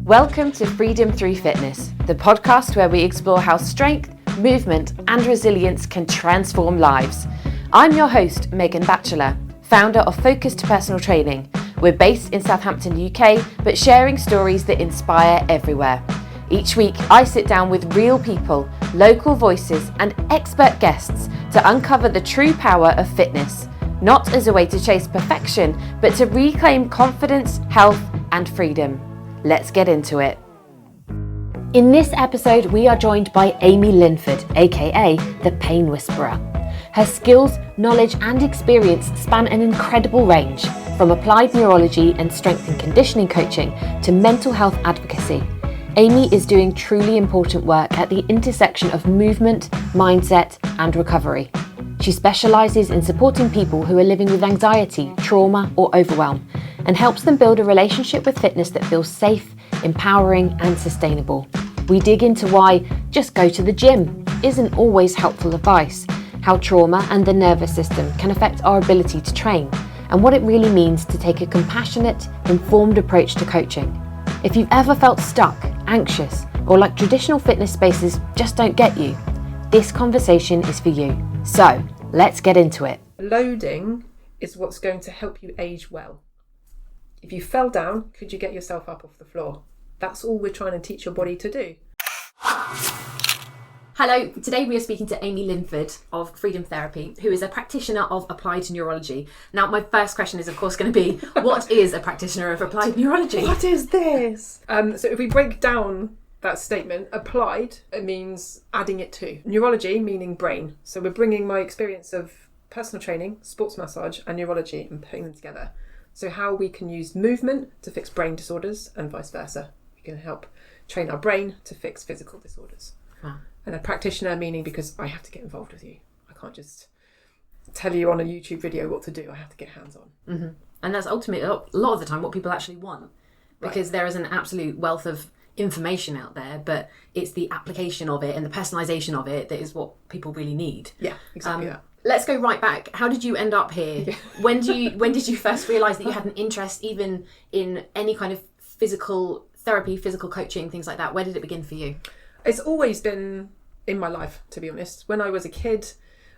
Welcome to Freedom Through Fitness, the podcast where we explore how strength, movement and resilience can transform lives. I'm your host, Megan Batchelor, founder of Focused Personal Training. We're based in Southampton, UK, but sharing stories that inspire everywhere. Each week, I sit down with real people, local voices and expert guests to uncover the true power of fitness, not as a way to chase perfection, but to reclaim confidence, health and freedom. Let's get into it. In this episode, we are joined by Amy Linford, aka the Pain Whisperer. Her skills, knowledge and experience span an incredible range, from applied neurology and strength and conditioning coaching to mental health advocacy. Amy is doing truly important work at the intersection of movement, mindset and recovery. She specialises in supporting people who are living with anxiety, trauma or overwhelm, and helps them build a relationship with fitness that feels safe, empowering and sustainable. We dig into why just go to the gym isn't always helpful advice, how trauma and the nervous system can affect our ability to train, and what it really means to take a compassionate, informed approach to coaching. If you've ever felt stuck, anxious, or like traditional fitness spaces just don't get you, this conversation is for you. So, let's get into it. Loading is what's going to help you age well. If you fell down, could you get yourself up off the floor? That's all we're trying to teach your body to do. Hello, today we are speaking to Amy Linford of Freedom Therapy, who is a practitioner of applied neurology. Now, my first question is, of course, going to be, what is a practitioner of applied neurology? What is this? So if we break down that statement, applied, it means adding it to. Neurology, meaning brain. So we're bringing my experience of personal training, sports massage and neurology and putting them together. So how we can use movement to fix brain disorders and vice versa. We can help train our brain to fix physical disorders. Wow. And a practitioner, meaning because I have to get involved with you. I can't just tell you on a YouTube video what to do. I have to get hands-on. Mm-hmm. And that's ultimately, a lot of the time, what people actually want. Because there is an absolute wealth of information out there, but it's the application of it and the personalisation of it that is what people really need. Yeah, exactly that. Let's go right back. How did you end up here? Yeah. When did you first realise that you had an interest even in any kind of physical therapy, physical coaching, things like that? Where did it begin for you? It's always been in my life, to be honest. When I was a kid,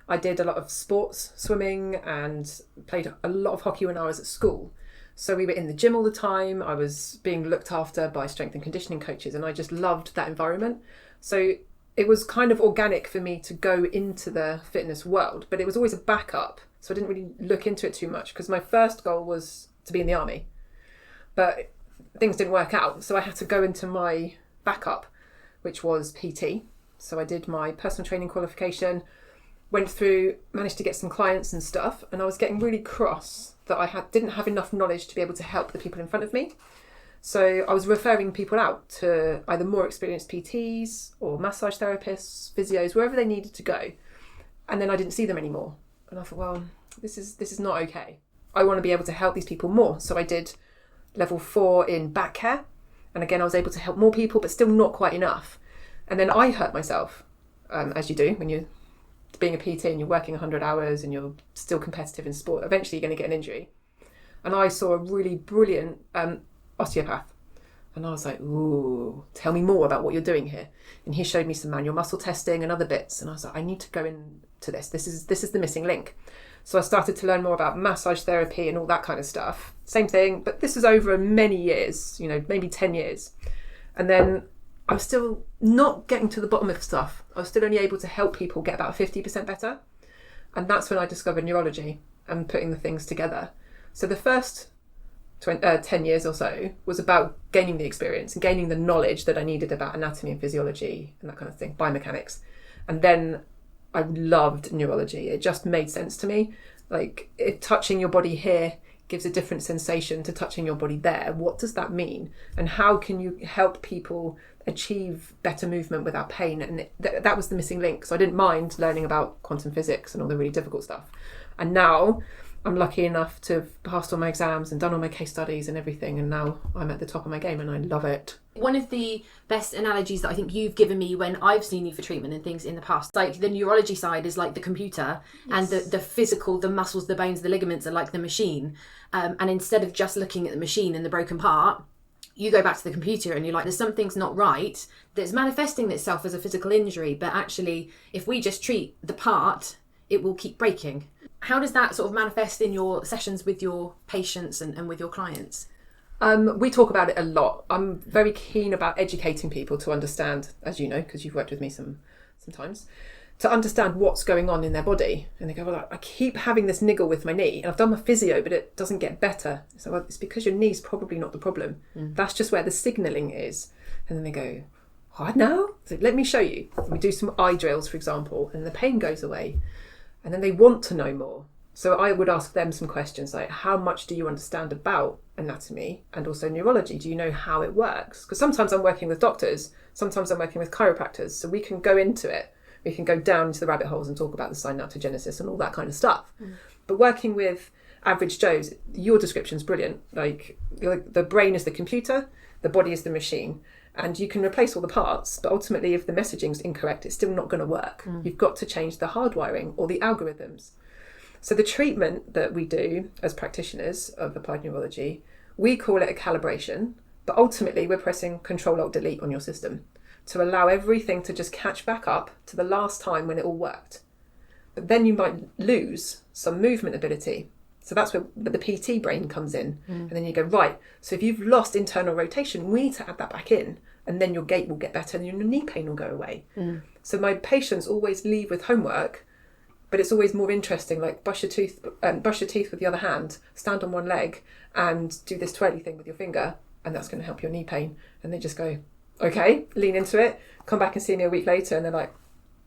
I did a lot of sports, swimming, and played a lot of hockey when I was at school. So we were in the gym all the time. I was being looked after by strength and conditioning coaches, and I just loved that environment. So it was kind of organic for me to go into the fitness world, but it was always a backup. So I didn't really look into it too much because my first goal was to be in the army. But things didn't work out, so I had to go into my backup, which was PT. So I did my personal training qualification, went through, managed to get some clients and stuff, and I was getting really cross that I didn't have enough knowledge to be able to help the people in front of me. So I was referring people out to either more experienced PTs or massage therapists, physios, wherever they needed to go. And then I didn't see them anymore. And I thought, well, this is not okay. I want to be able to help these people more. So I did level 4 in back care. And again, I was able to help more people, but still not quite enough. And then I hurt myself, as you do when you're being a PT and you're working 100 hours and you're still competitive in sport. Eventually you're going to get an injury. And I saw a really brilliant osteopath. And I was like, ooh, tell me more about what you're doing here. And he showed me some manual muscle testing and other bits. And I was like, I need to go into this. This is the missing link. So I started to learn more about massage therapy and all that kind of stuff. Same thing, but this was over many years, maybe 10 years. And then I was still not getting to the bottom of stuff. I was still only able to help people get about 50% better. And that's when I discovered neurology and putting the things together. So the first 10 years or so was about gaining the experience and gaining the knowledge that I needed about anatomy and physiology and that kind of thing, biomechanics. And then I loved neurology. It just made sense to me. Like, touching your body here gives a different sensation to touching your body there. What does that mean? And how can you help people achieve better movement without pain? And that was the missing link. So I didn't mind learning about quantum physics and all the really difficult stuff. And now I'm lucky enough to have passed all my exams and done all my case studies and everything, and now I'm at the top of my game and I love it. One of the best analogies that I think you've given me when I've seen you for treatment and things in the past, like the neurology side is like the computer, yes, and the physical, the muscles, the bones, the ligaments are like the machine. And instead of just looking at the machine and the broken part, you go back to the computer and you're like, there's something's not right, that's manifesting itself as a physical injury, but actually if we just treat the part, it will keep breaking. How does that sort of manifest in your sessions with your patients and with your clients? We talk about it a lot. I'm very keen about educating people to understand, as you know, because you've worked with me sometimes, to understand what's going on in their body. And they go, well, I keep having this niggle with my knee, and I've done my physio, but it doesn't get better. So well, it's because your knee's probably not the problem. That's just where the signalling is. And then they go, what now? So let me show you. And we do some eye drills, for example, and the pain goes away. And then they want to know more. So I would ask them some questions like, how much do you understand about anatomy and also neurology? Do you know how it works? Because sometimes I'm working with doctors, sometimes I'm working with chiropractors, so we can go into it. We can go down into the rabbit holes and talk about the synaptogenesis and all that kind of stuff. But working with average Joes, your description's brilliant. Like, the brain is the computer, the body is the machine. And you can replace all the parts, but ultimately if the messaging's incorrect, it's still not going to work. You've got to change the hardwiring or the algorithms. So the treatment that we do as practitioners of applied neurology, we call it a calibration, but ultimately we're pressing Control-Alt-Delete on your system to allow everything to just catch back up to the last time when it all worked. But then you might lose some movement ability. So that's where the PT brain comes in. And then you go, right, so if you've lost internal rotation, we need to add that back in. And then your gait will get better and your knee pain will go away. So my patients always leave with homework, but it's always more interesting, like brush your teeth with the other hand, stand on one leg and do this twirly thing with your finger, and that's going to help your knee pain. And they just go, okay, lean into it, come back and see me a week later, and they're like,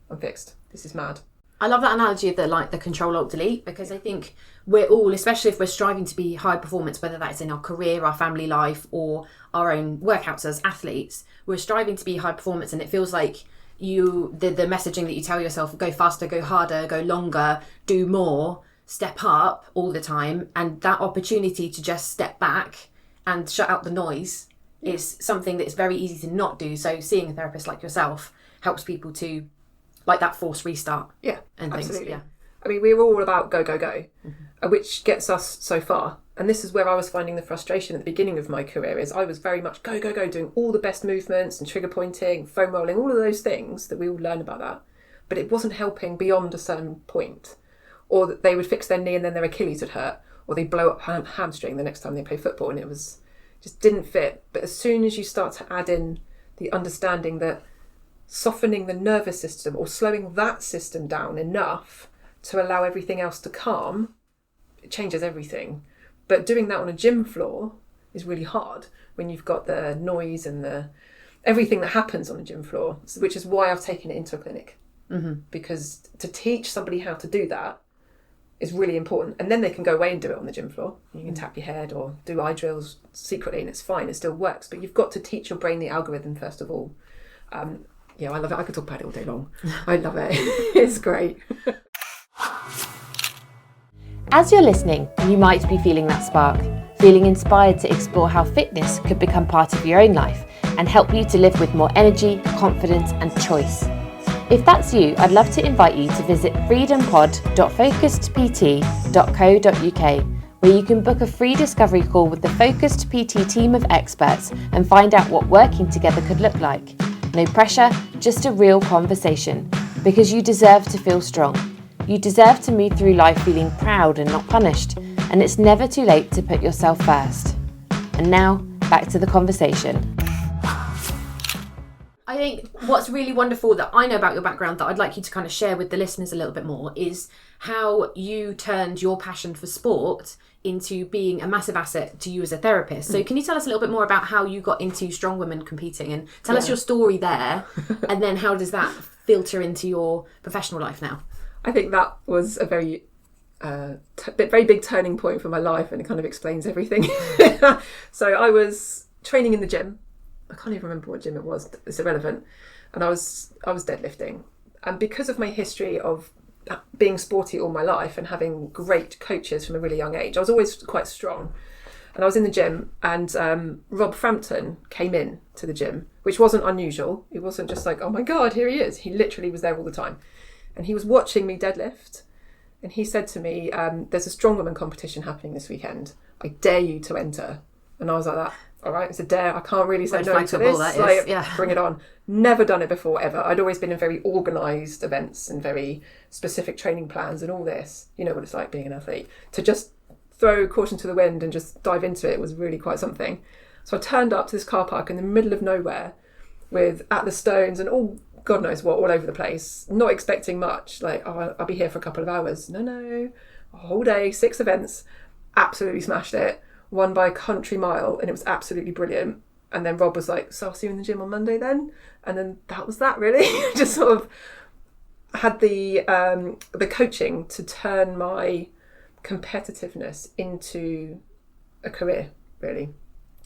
I'm fixed. This is mad. I love that analogy of the Control-Alt-Delete, because I think we're all, especially if we're striving to be high performance, whether that's in our career, our family life, or our own workouts as athletes, we're striving to be high performance, and it feels like the messaging that you tell yourself, go faster, go harder, go longer, do more, step up all the time, and that opportunity to just step back and shut out the noise is something that's very easy to not do. So seeing a therapist like yourself helps people to, like, that forced restart. Yeah, and absolutely. Things. Yeah. I mean, we're all about go, go, go, which gets us so far. And this is where I was finding the frustration at the beginning of my career, is I was very much go, go, go, doing all the best movements and trigger pointing, foam rolling, all of those things that we all learn about that. But it wasn't helping beyond a certain point. Or that they would fix their knee and then their Achilles would hurt, or they'd blow up hamstring the next time they play football, and it was just didn't fit. But as soon as you start to add in the understanding that softening the nervous system or slowing that system down enough to allow everything else to calm, it changes everything. But doing that on a gym floor is really hard when you've got the noise and the everything that happens on a gym floor, which is why I've taken it into a clinic. Because to teach somebody how to do that is really important. And then they can go away and do it on the gym floor. You can tap your head or do eye drills secretly and it's fine, it still works. But you've got to teach your brain the algorithm first of all. Yeah, I love it. I could talk about it all day long. I love it. It's great. As you're listening, you might be feeling that spark, feeling inspired to explore how fitness could become part of your own life and help you to live with more energy, confidence and choice. If that's you, I'd love to invite you to visit freedompod.focusedpt.co.uk, where you can book a free discovery call with the Focused PT team of experts and find out what working together could look like. No pressure, just a real conversation, because you deserve to feel strong. You deserve to move through life feeling proud and not punished, and it's never too late to put yourself first. And now, back to the conversation. I think what's really wonderful that I know about your background that I'd like you to kind of share with the listeners a little bit more is how you turned your passion for sport into being a massive asset to you as a therapist. So can you tell us a little bit more about how you got into strong women competing, and tell us your story there, and then how does that filter into your professional life now? I think that was a very big turning point for my life, and it kind of explains everything. So I was training in the gym. I can't even remember what gym it was. It's irrelevant. And I was deadlifting. And because of my history of being sporty all my life and having great coaches from a really young age, I was always quite strong. And I was in the gym, and Rob Frampton came in to the gym, which wasn't unusual. It wasn't just like, oh my God, here he is. He literally was there all the time. And he was watching me deadlift. And he said to me, there's a strong woman competition happening this weekend. I dare you to enter And I was like that. All right, it's a dare. I can't really say no to Flexible, this. that is, yeah. Bring it on. Never done it before, ever. I'd always been in very organised events and very specific training plans and all this. You know what it's like being an athlete. To just throw caution to the wind and just dive into it was really quite something. So I turned up to this car park in the middle of nowhere with At the Stones and all, God knows what, all over the place. Not expecting much. Like, oh, I'll be here for a couple of hours. No. A whole day, 6 events. Absolutely smashed it. Won by a country mile, and it was absolutely brilliant. And then Rob was like, so I'll see you in the gym on Monday then. And then that was that, really. Just sort of had the coaching to turn my competitiveness into a career, really.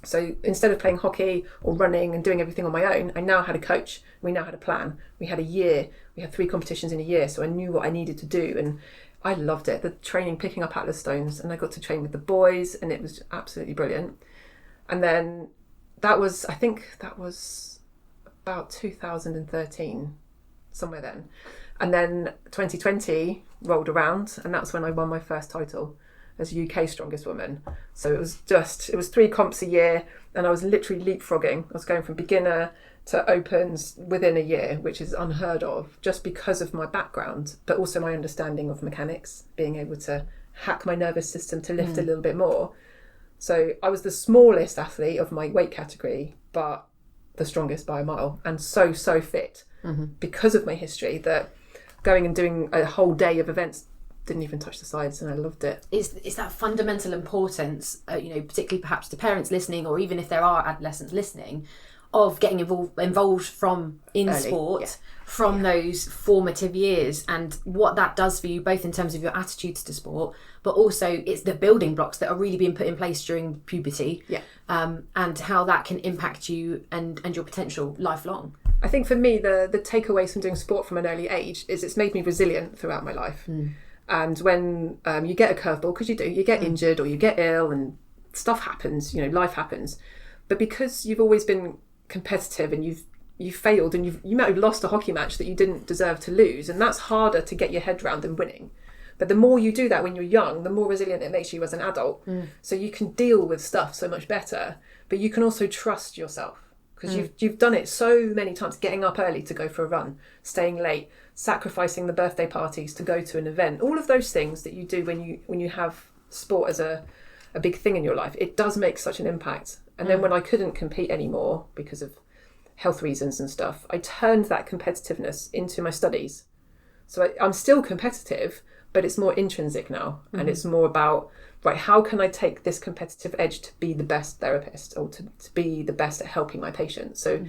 So instead of playing hockey or running and doing everything on my own, I now had a coach. We now had a plan. We had a year. We had 3 competitions in a year, so I knew what I needed to do. And I loved it. The training, picking up Atlas Stones, and I got to train with the boys, and it was absolutely brilliant. And then I think that was about 2013, somewhere then. And then 2020 rolled around, and that's when I won my first title as UK strongest woman. So it was 3 comps a year, and I was literally leapfrogging. I was going from beginner to opens within a year, which is unheard of, just because of my background, but also my understanding of mechanics, being able to hack my nervous system to lift a little bit more. So I was the smallest athlete of my weight category, but the strongest by a mile, and so fit because of my history, that going and doing a whole day of events didn't even touch the sides, and I loved it. Is that fundamental importance, particularly perhaps to parents listening, or even if there are adolescents listening, of getting involved from in early, sport from those formative years, and what that does for you, both in terms of your attitudes to sport, but also it's the building blocks that are really being put in place during puberty, and how that can impact you and your potential lifelong. I think for me, the takeaways from doing sport from an early age is it's made me resilient throughout my life. And when you get a curveball, because you get injured or you get ill and stuff happens, life happens. But because you've always been competitive and you've failed, and you might have lost a hockey match that you didn't deserve to lose, and that's harder to get your head around than winning. But the more you do that when you're young, the more resilient it makes you as an adult. So you can deal with stuff so much better, but you can also trust yourself, because you've done it so many times, getting up early to go for a run, staying late, sacrificing the birthday parties to go to an event, all of those things that you do when you have sport as a big thing in your life. It does make such an impact. And then when I couldn't compete anymore because of health reasons and stuff, I turned that competitiveness into my studies. So I'm still competitive, but it's more intrinsic now. And it's more about, right, how can I take this competitive edge to be the best therapist, or to be the best at helping my patients? So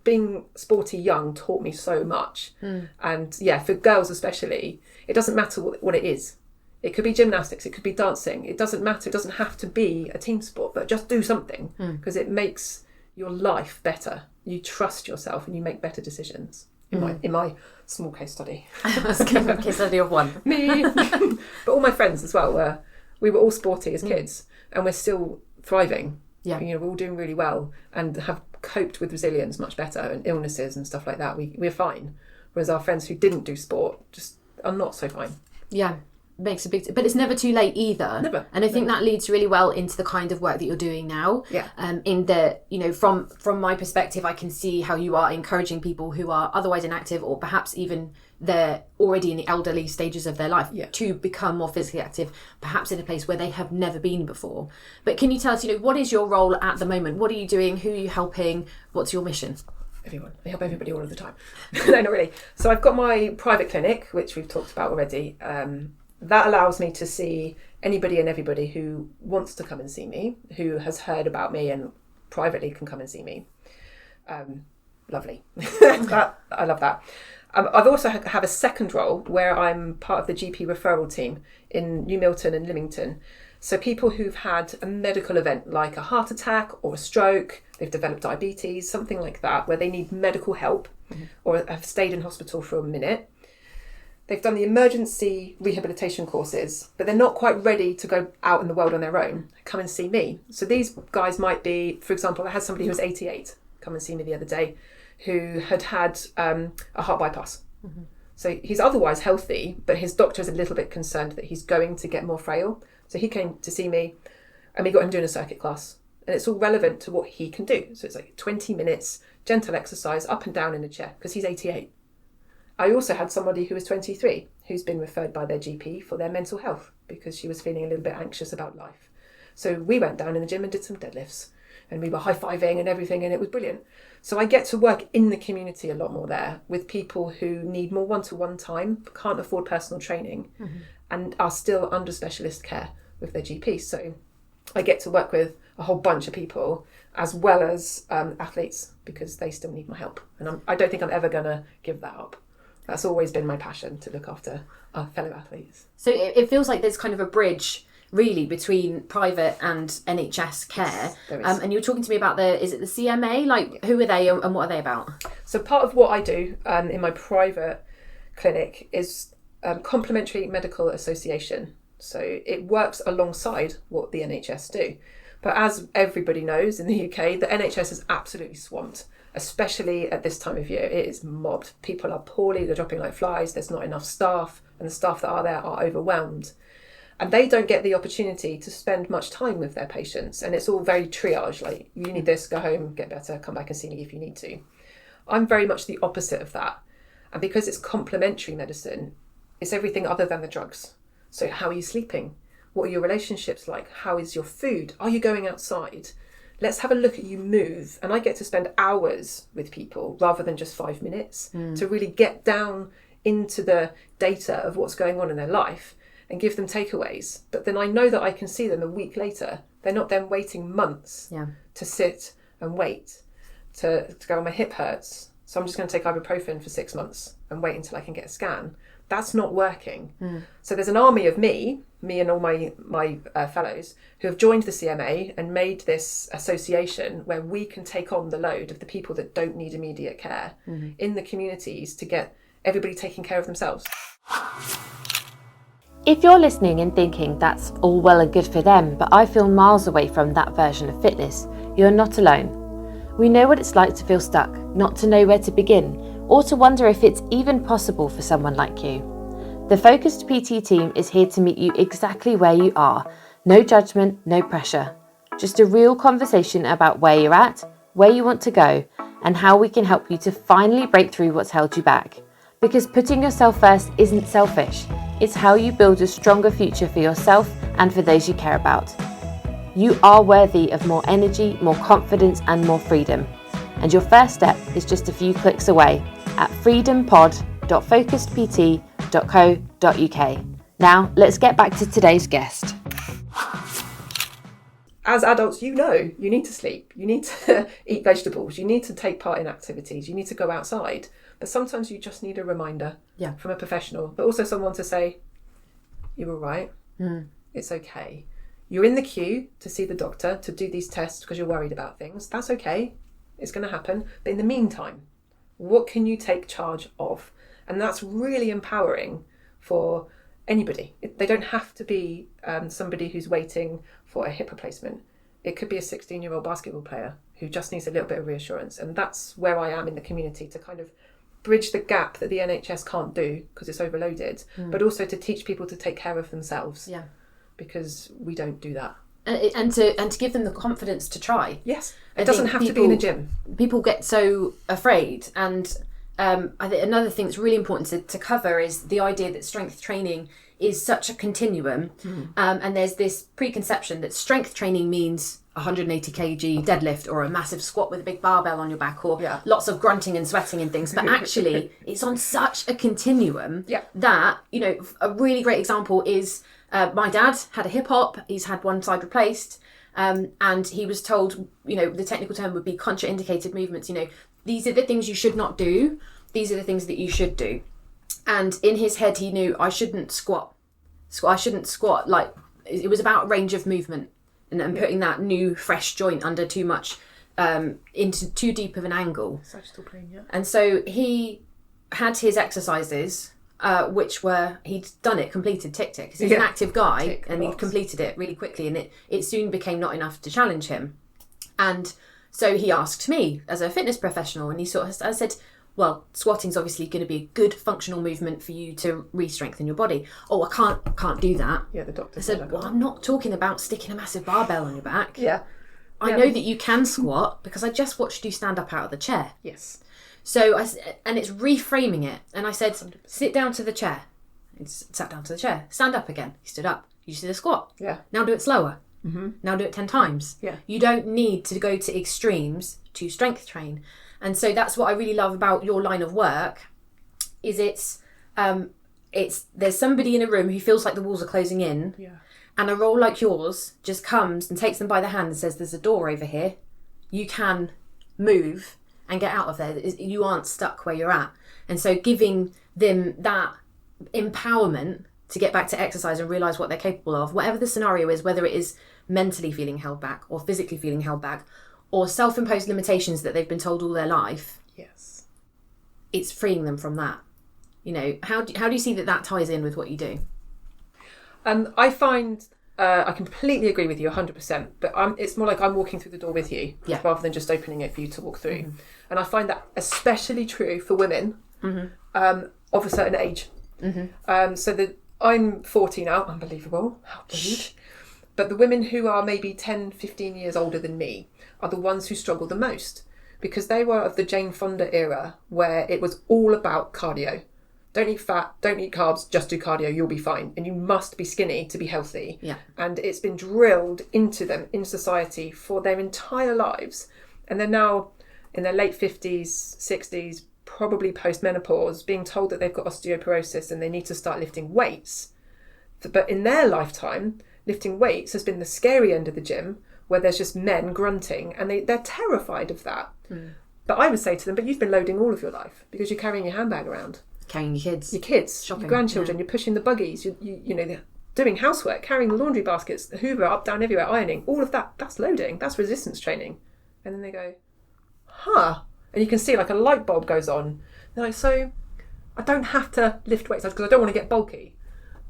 being sporty young taught me so much. And for girls especially, it doesn't matter what it is. It could be gymnastics, it could be dancing. It doesn't matter. It doesn't have to be a team sport, but just do something, because it makes your life better. You trust yourself and you make better decisions. In my small case study. Case study of one. Me. But all my friends as well we were all sporty as kids, and we're still thriving. Yeah. We're all doing really well and have coped with resilience much better, and illnesses and stuff like that. We're fine. Whereas our friends who didn't do sport just are not so fine. Yeah. Makes a big but it's never too late either. Never. And I think that leads really well into the kind of work that you're doing now. Yeah. In the, from my perspective, I can see how you are encouraging people who are otherwise inactive, or perhaps even they're already in the elderly stages of their life, to become more physically active, perhaps in a place where they have never been before. But can you tell us, what is your role at the moment? What are you doing? Who are you helping? What's your mission? Everyone. I help everybody all of the time. No, not really. So I've got my private clinic, which we've talked about already. That allows me to see anybody and everybody who wants to come and see me, who has heard about me and privately can come and see me. Lovely. I love that. I've also have a second role where I'm part of the GP referral team in New Milton and Lymington. So people who've had a medical event like a heart attack or a stroke, they've developed diabetes, something like that, where they need medical help or have stayed in hospital for a minute. They've done the emergency rehabilitation courses, but they're not quite ready to go out in the world on their own. Come and see me. So these guys might be, for example, I had somebody who was 88 come and see me the other day, who had a heart bypass. So he's otherwise healthy, but his doctor is a little bit concerned that he's going to get more frail. So he came to see me, and we got him doing a circuit class. and it's all relevant to what he can do. So it's like 20 minutes, gentle exercise, up and down in a chair, because he's 88. I also had somebody who was 23 who's been referred by their GP for their mental health because she was feeling a little bit anxious about life. So we went down in the gym and did some deadlifts, and we were high-fiving and everything, and it was brilliant. So I get to work in the community a lot more there with people who need more one-to-one time, can't afford personal training, and are still under specialist care with their GP. So I get to work with a whole bunch of people as well as athletes, because they still need my help. And I don't think I'm ever going to give that up. That's always been my passion, to look after our fellow athletes. So it feels like there's kind of a bridge really between private and NHS care. There is. And you were talking to me about is it the CMA? Like, who are they and what are they about? So part of what I do in my private clinic is complementary medical association. So it works alongside what the NHS do. But as everybody knows in the UK, the NHS is absolutely swamped, especially at this time of year. It is mobbed. People are poorly, they're dropping like flies, there's not enough staff, and the staff that are there are overwhelmed. And they don't get the opportunity to spend much time with their patients. And it's all very triage, like, you need this, go home, get better, come back and see me if you need to. I'm very much the opposite of that. And because it's complementary medicine, it's everything other than the drugs. So how are you sleeping? What are your relationships like? How is your food? Are you going outside? Let's have a look at you move. And I get to spend hours with people rather than just 5 minutes to really get down into the data of what's going on in their life and give them takeaways. But then I know that I can see them a week later. They're not then waiting months to sit and wait to go, my hip hurts, so I'm just going to take ibuprofen for 6 months and wait until I can get a scan. That's not working. So there's an army of me and all my fellows who have joined the CMA and made this association where we can take on the load of the people that don't need immediate care in the communities to get everybody taking care of themselves. If you're listening and thinking that's all well and good for them, but I feel miles away from that version of fitness, you're not alone. We know what it's like to feel stuck, not to know where to begin, or to wonder if it's even possible for someone like you. The Focused PT team is here to meet you exactly where you are. No judgment, no pressure. Just a real conversation about where you're at, where you want to go, and how we can help you to finally break through what's held you back. Because putting yourself first isn't selfish. It's how you build a stronger future for yourself and for those you care about. You are worthy of more energy, more confidence, and more freedom. And your first step is just a few clicks away at freedompod.focusedpt.co.uk. Now, let's get back to today's guest. As adults, you need to sleep, you need to eat vegetables, you need to take part in activities, you need to go outside. But sometimes you just need a reminder from a professional, but also someone to say, you're all right, it's okay. You're in the queue to see the doctor to do these tests because you're worried about things. That's okay, it's going to happen. But in the meantime, what can you take charge of? And that's really empowering for anybody. They don't have to be somebody who's waiting for a hip replacement. It could be a 16-year-old basketball player who just needs a little bit of reassurance. And that's where I am in the community, to kind of bridge the gap that the NHS can't do because it's overloaded, but also to teach people to take care of themselves. Because we don't do that. And to give them the confidence to try. Yes, it doesn't have to be in a gym. People get so afraid, and I think another thing that's really important to cover is the idea that strength training is such a continuum, and there's this preconception that strength training means 180 kg deadlift or a massive squat with a big barbell on your back, or lots of grunting and sweating and things. But actually, it's on such a continuum that, you know, a really great example is my dad had a hip hop. He's had one side replaced, and he was told, you know, the technical term would be contraindicated movements. You know, these are the things you should not do. These are the things that you should do. And in his head, he knew I shouldn't squat. So I shouldn't squat. Like, it was about range of movement and putting that new fresh joint under too much, into too deep of an angle. Sagittal plane, And so he had his exercises, which were, he'd done it, completed, tick. He's an active guy, and he'd completed it really quickly, and it soon became not enough to challenge him. And so he asked me as a fitness professional, and I said, well, squatting's obviously going to be a good functional movement for you to re-strengthen your body. Oh, I can't do that. The doctor said, well, I'm not talking about sticking a massive barbell on your back. I know that you can squat because I just watched you stand up out of the chair. Yes. So and it's reframing it. And I said, 100%. Sit down to the chair. He sat down to the chair. Stand up again. He stood up. You did a squat. Yeah. Now do it slower. Mm-hmm. Now do it 10 times. Yeah. You don't need to go to extremes to strength train. And so that's what I really love about your line of work is it's there's somebody in a room who feels like the walls are closing in. Yeah. And a role like yours just comes and takes them by the hand and says, there's a door over here. You can move and get out of there. You aren't stuck where you're at. And so giving them that empowerment to get back to exercise and realise what they're capable of, whatever the scenario is, whether it is mentally feeling held back or physically feeling held back or self-imposed limitations that they've been told all their life. Yes. It's freeing them from that. You know, how do you see that ties in with what you do? I find I completely agree with you 100%, but it's more like I'm walking through the door with you rather than just opening it for you to walk through. Mm-hmm. And I find that especially true for women of a certain age. Mm-hmm. So that I'm 40 now, unbelievable, how rude. But the women who are maybe 10, 15 years older than me are the ones who struggle the most because they were of the Jane Fonda era where it was all about cardio. Don't eat fat, don't eat carbs, just do cardio, you'll be fine. And you must be skinny to be healthy. Yeah. And it's been drilled into them in society for their entire lives. And they're now in their late 50s, 60s, probably post-menopause, being told that they've got osteoporosis and they need to start lifting weights. But in their lifetime, lifting weights has been the scary end of the gym where there's just men grunting and they're terrified of that. Mm. But I would say to them, but you've been loading all of your life because you're carrying your handbag around. Carrying your kids, shopping, your grandchildren, you're pushing the buggies, you know, they're doing housework, carrying the laundry baskets, the Hoover up, down, everywhere, ironing, all of that, that's loading, that's resistance training. And then they go, huh. And you can see like a light bulb goes on. They're like, so I don't have to lift weights because I don't want to get bulky.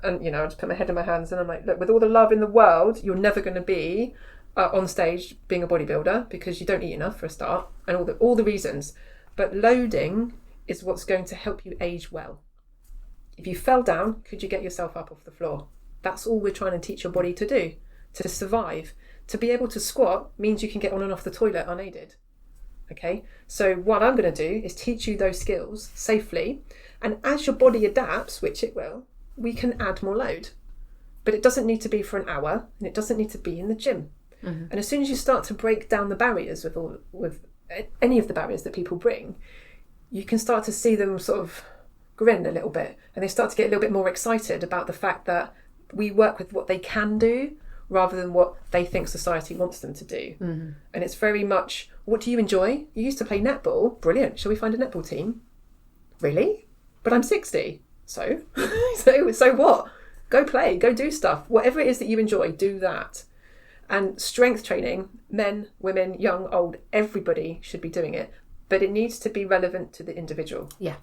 And, you know, I just put my head in my hands and I'm like, look, with all the love in the world, you're never going to be on stage being a bodybuilder because you don't eat enough for a start and all the reasons. But loading is what's going to help you age well. If you fell down, could you get yourself up off the floor? That's all we're trying to teach your body to do, to survive. To be able to squat means you can get on and off the toilet unaided. Okay, so what I'm going to do is teach you those skills safely, and as your body adapts, which it will, we can add more load. But it doesn't need to be for an hour, and it doesn't need to be in the gym. Mm-hmm. And as soon as you start to break down the barriers with any of the barriers that people bring, you can start to see them sort of grin a little bit, and they start to get a little bit more excited about the fact that we work with what they can do rather than what they think society wants them to do. Mm-hmm. And it's very much, what do you enjoy? You used to play netball. Brilliant. Shall we find a netball team? Really? But I'm 60. So? so what? Go play, go do stuff. Whatever it is that you enjoy, do that. And strength training, men, women, young, old, everybody should be doing it. But it needs to be relevant to the individual. Yeah.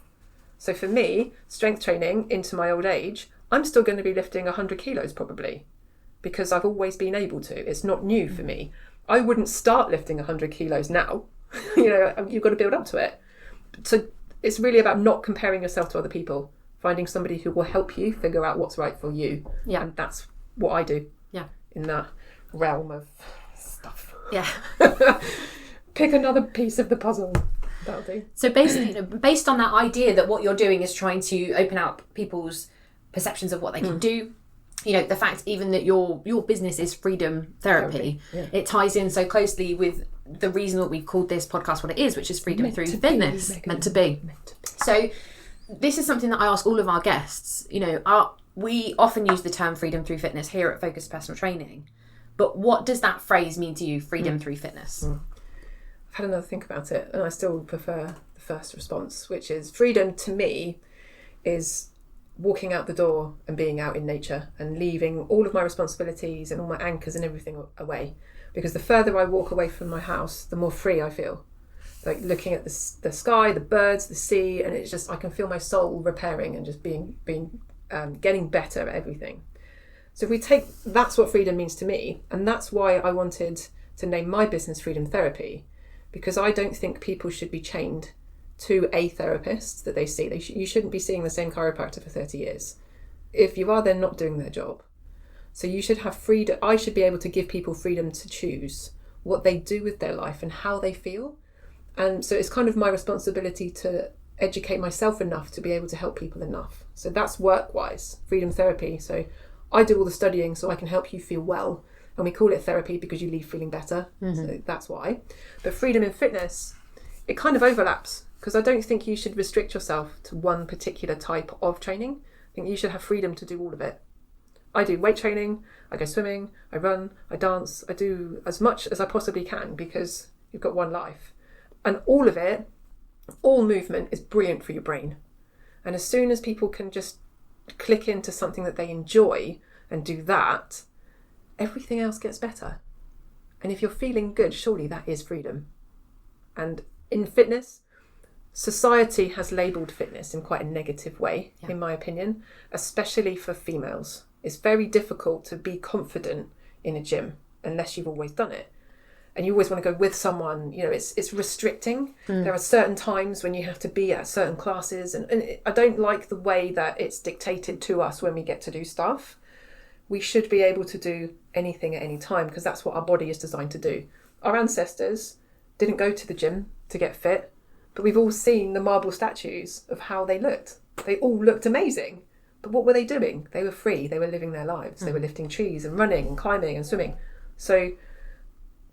So for me, strength training into my old age, I'm still going to be lifting 100 kilos probably because I've always been able to. It's not new for me. I wouldn't start lifting 100 kilos now. You know, you've got to build up to it. So it's really about not comparing yourself to other people, finding somebody who will help you figure out what's right for you. Yeah. And that's what I do. Yeah. In that realm of stuff. Yeah. Pick another piece of the puzzle. That'll do. So basically, based on that idea that what you're doing is trying to open up people's perceptions of what they can do, you know, the fact even that your business is freedom therapy, it ties in so closely with the reason that we've called this podcast what it is, which is freedom through fitness. Meant to be. So this is something that I ask all of our guests. You know, we often use the term freedom through fitness here at Focused Personal Training, but what does that phrase mean to you, freedom through fitness? I've had another think about it, and I still prefer the first response, which is freedom to me is walking out the door and being out in nature and leaving all of my responsibilities and all my anchors and everything away. Because the further I walk away from my house, the more free I feel. Like looking at the sky, the birds, the sea, and it's just, I can feel my soul repairing and just getting better at everything. So if we take, that's what freedom means to me, and that's why I wanted to name my business Freedom Therapy, because I don't think people should be chained to a therapist that they see. You shouldn't be seeing the same chiropractor for 30 years. If you are, they're not doing their job. So you should have freedom. I should be able to give people freedom to choose what they do with their life and how they feel. And so it's kind of my responsibility to educate myself enough to be able to help people enough. So that's work-wise, freedom therapy. So I do all the studying so I can help you feel well. And we call it therapy because you leave feeling better. So that's why. But freedom in fitness, it kind of overlaps, because I don't think you should restrict yourself to one particular type of training. I think you should have freedom to do all of it. I do weight training, I go swimming, I run, I dance, I do as much as I possibly can because you've got one life. And all of it, all movement is brilliant for your brain. And as soon as people can just click into something that they enjoy and do that, everything else gets better. And if you're feeling good, surely that is freedom. And in fitness, society has labelled fitness in quite a negative way, in my opinion, especially for females. It's very difficult to be confident in a gym unless you've always done it. And you always want to go with someone, it's restricting. There are certain times when you have to be at certain classes. And I don't like the way that it's dictated to us when we get to do stuff. We should be able to do anything at any time because that's what our body is designed to do. Our ancestors didn't go to the gym to get fit, but we've all seen the marble statues of how they looked. They all looked amazing. But what were they doing? They were free. They were living their lives. They were lifting trees and running and climbing and swimming. So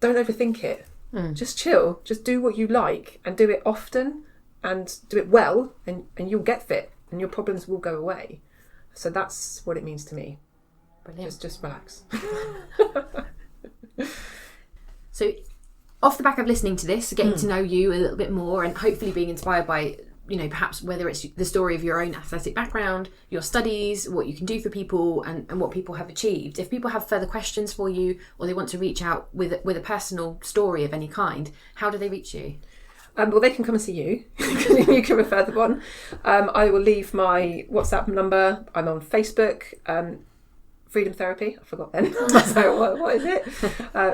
don't overthink it. Just chill. Just do what you like and do it often and do it well and you'll get fit and your problems will go away. So that's what it means to me. Brilliant. Just relax. So off the back of listening to this, getting to know you a little bit more and hopefully being inspired by perhaps whether it's the story of your own athletic background, your studies, what you can do for people and what people have achieved. If people have further questions for you or they want to reach out with a personal story of any kind, how do they reach you? Well, they can come and see you. You can refer them on. I will leave my WhatsApp number. I'm on Facebook. Freedom Therapy. I forgot then. So what is it?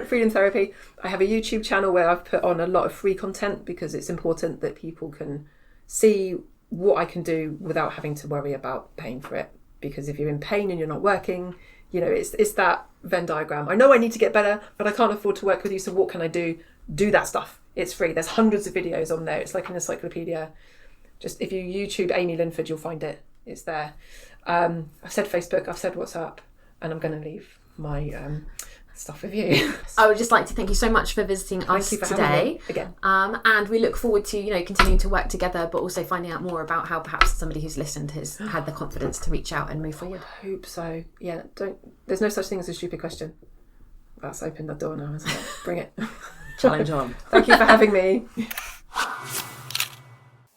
Freedom Therapy. I have a YouTube channel where I've put on a lot of free content because it's important that people can see what I can do without having to worry about paying for it. Because if you're in pain and you're not working, it's that Venn diagram. I know I need to get better, but I can't afford to work with you. So what can I do? Do that stuff. It's free. There's hundreds of videos on there. It's like an encyclopedia. Just if you YouTube Amy Linford, you'll find it. It's there. I've said Facebook. I've said WhatsApp. And I'm going to leave my stuff with you. I would just like to thank you so much for visiting us today again. And we look forward to continuing to work together, but also finding out more about how perhaps somebody who's listened has had the confidence to reach out and move forward. I hope so. Yeah, there's no such thing as a stupid question. That's opened the door now, isn't it? Bring it. Challenge on. Thank you for having me.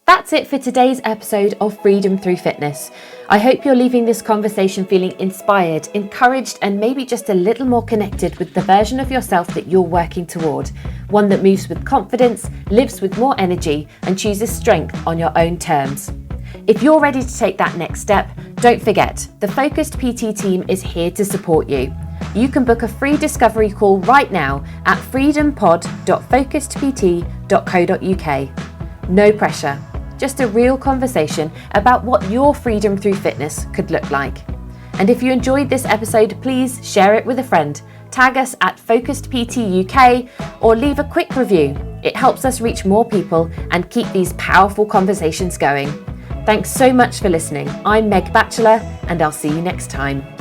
That's it for today's episode of Freedom Through Fitness. I hope you're leaving this conversation feeling inspired, encouraged, and maybe just a little more connected with the version of yourself that you're working toward. One that moves with confidence, lives with more energy, and chooses strength on your own terms. If you're ready to take that next step, don't forget, the Focused PT team is here to support you. You can book a free discovery call right now at freedompod.focusedpt.co.uk. No pressure. Just a real conversation about what your freedom through fitness could look like. And if you enjoyed this episode, please share it with a friend, tag us at Focused PT UK, or leave a quick review. It helps us reach more people and keep these powerful conversations going. Thanks so much for listening. I'm Meg Batchelor, and I'll see you next time.